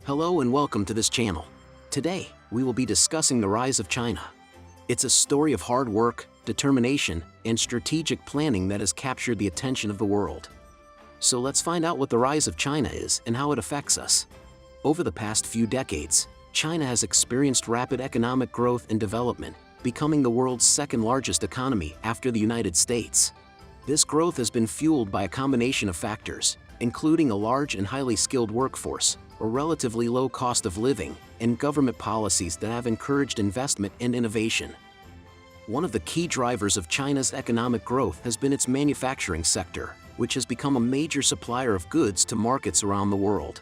Hello and welcome to this channel. Today, we will be discussing the rise of China. It's a story of hard work, determination, and strategic planning that has captured the attention of the world. So let's find out what the rise of China is and how it affects us. Over the past few decades, China has experienced rapid economic growth and development, becoming the world's second-largest economy after the United States. This growth has been fueled by a combination of factors, including a large and highly skilled workforce, a relatively low cost of living, and government policies that have encouraged investment and innovation. One of the key drivers of China's economic growth has been its manufacturing sector, which has become a major supplier of goods to markets around the world.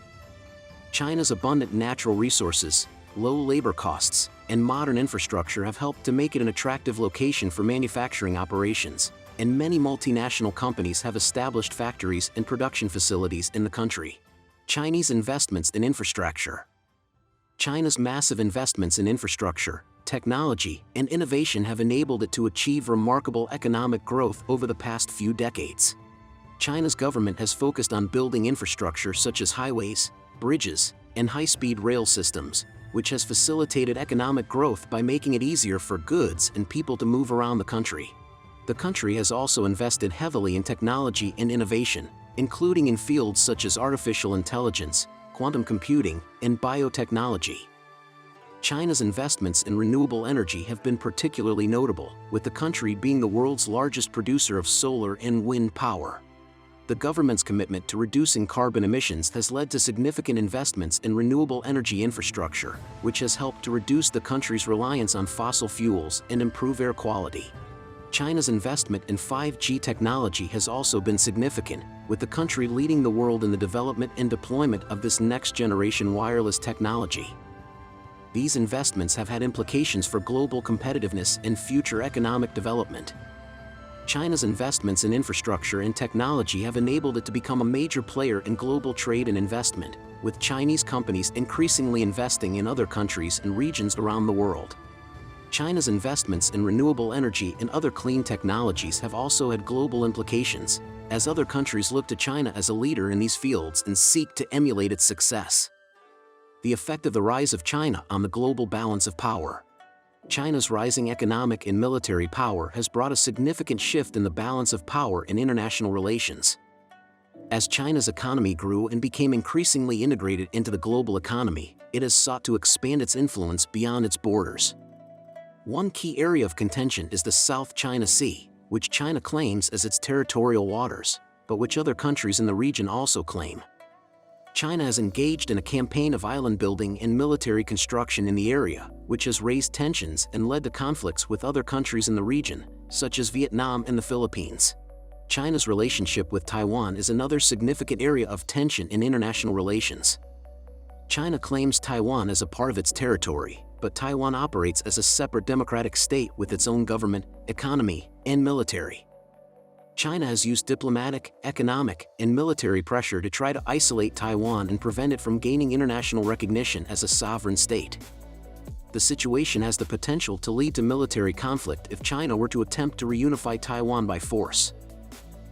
China's abundant natural resources, low labor costs, and modern infrastructure have helped to make it an attractive location for manufacturing operations, and many multinational companies have established factories and production facilities in the country. Chinese investments in infrastructure. China's massive investments in infrastructure, technology, and innovation have enabled it to achieve remarkable economic growth over the past few decades. China's government has focused on building infrastructure such as highways, bridges, and high-speed rail systems, which has facilitated economic growth by making it easier for goods and people to move around the country. The country has also invested heavily in technology and innovation, including in fields such as artificial intelligence, quantum computing, and biotechnology. China's investments in renewable energy have been particularly notable, with the country being the world's largest producer of solar and wind power. The government's commitment to reducing carbon emissions has led to significant investments in renewable energy infrastructure, which has helped to reduce the country's reliance on fossil fuels and improve air quality. China's investment in 5G technology has also been significant, with the country leading the world in the development and deployment of this next-generation wireless technology. These investments have had implications for global competitiveness and future economic development. China's investments in infrastructure and technology have enabled it to become a major player in global trade and investment, with Chinese companies increasingly investing in other countries and regions around the world. China's investments in renewable energy and other clean technologies have also had global implications, as other countries look to China as a leader in these fields and seek to emulate its success. The effect of the rise of China on the global balance of power. China's rising economic and military power has brought a significant shift in the balance of power in international relations. As China's economy grew and became increasingly integrated into the global economy, it has sought to expand its influence beyond its borders. One key area of contention is the South China Sea, which China claims as its territorial waters, but which other countries in the region also claim. China has engaged in a campaign of island building and military construction in the area, which has raised tensions and led to conflicts with other countries in the region, such as Vietnam and the Philippines. China's relationship with Taiwan is another significant area of tension in international relations. China claims Taiwan as a part of its territory, but Taiwan operates as a separate democratic state with its own government, economy, and military. China has used diplomatic, economic, and military pressure to try to isolate Taiwan and prevent it from gaining international recognition as a sovereign state. The situation has the potential to lead to military conflict if China were to attempt to reunify Taiwan by force.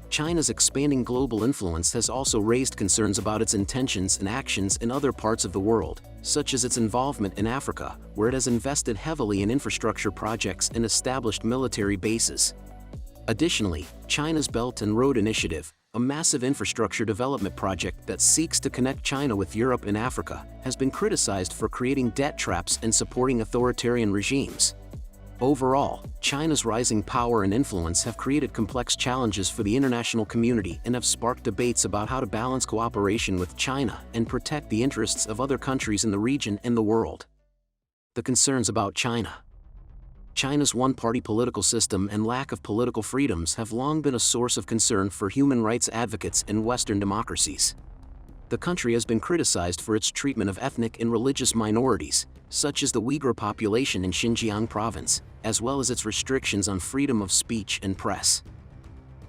China's expanding global influence has also raised concerns about its intentions and actions in other parts of the world, such as its involvement in Africa, where it has invested heavily in infrastructure projects and established military bases. Additionally, China's Belt and Road Initiative, a massive infrastructure development project that seeks to connect China with Europe and Africa, has been criticized for creating debt traps and supporting authoritarian regimes. Overall, China's rising power and influence have created complex challenges for the international community and have sparked debates about how to balance cooperation with China and protect the interests of other countries in the region and the world. The concerns about China. China's one-party political system and lack of political freedoms have long been a source of concern for human rights advocates in Western democracies. The country has been criticized for its treatment of ethnic and religious minorities, such as the Uyghur population in Xinjiang province, as well as its restrictions on freedom of speech and press.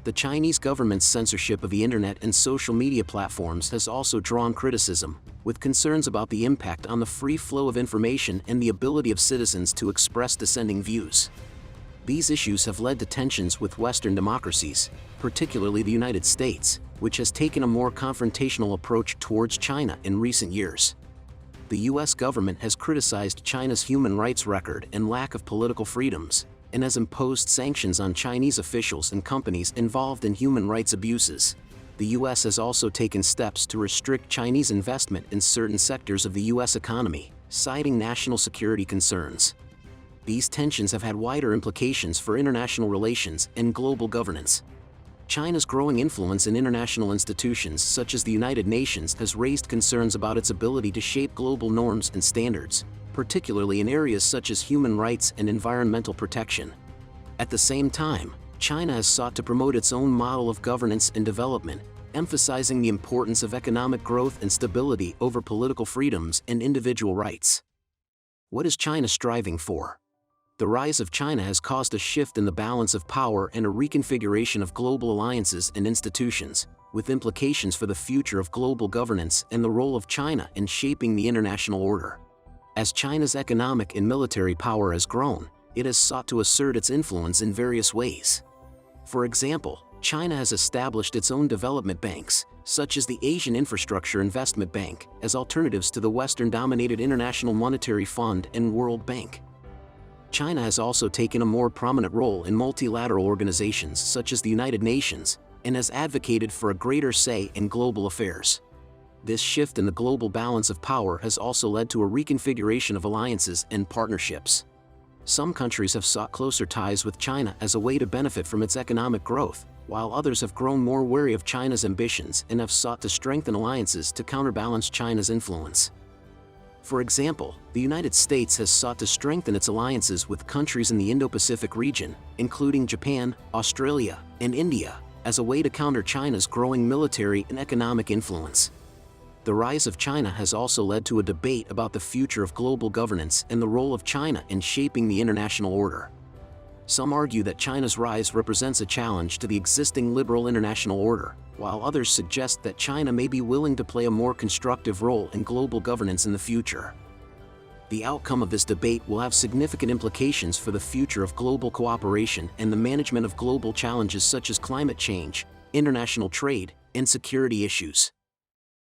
The Chinese government's censorship of the internet and social media platforms has also drawn criticism, with concerns about the impact on the free flow of information and the ability of citizens to express dissenting views. These issues have led to tensions with Western democracies, particularly the United States, which has taken a more confrontational approach towards China in recent years. the US government has criticized China's human rights record and lack of political freedoms, and has imposed sanctions on Chinese officials and companies involved in human rights abuses. The US has also taken steps to restrict Chinese investment in certain sectors of the US economy, citing national security concerns. These tensions have had wider implications for international relations and global governance. China's growing influence in international institutions such as the United Nations has raised concerns about its ability to shape global norms and standards, particularly in areas such as human rights and environmental protection. At the same time, China has sought to promote its own model of governance and development, emphasizing the importance of economic growth and stability over political freedoms and individual rights. What is China striving for? The rise of China has caused a shift in the balance of power and a reconfiguration of global alliances and institutions, with implications for the future of global governance and the role of China in shaping the international order. As China's economic and military power has grown, it has sought to assert its influence in various ways. For example, China has established its own development banks, such as the Asian Infrastructure Investment Bank, as alternatives to the Western-dominated International Monetary Fund and World Bank. China has also taken a more prominent role in multilateral organizations such as the United Nations, and has advocated for a greater say in global affairs. This shift in the global balance of power has also led to a reconfiguration of alliances and partnerships. Some countries have sought closer ties with China as a way to benefit from its economic growth, while others have grown more wary of China's ambitions and have sought to strengthen alliances to counterbalance China's influence. For example, the United States has sought to strengthen its alliances with countries in the Indo-Pacific region, including Japan, Australia, and India, as a way to counter China's growing military and economic influence. The rise of China has also led to a debate about the future of global governance and the role of China in shaping the international order. Some argue that China's rise represents a challenge to the existing liberal international order, while others suggest that China may be willing to play a more constructive role in global governance in the future. The outcome of this debate will have significant implications for the future of global cooperation and the management of global challenges such as climate change, international trade, and security issues.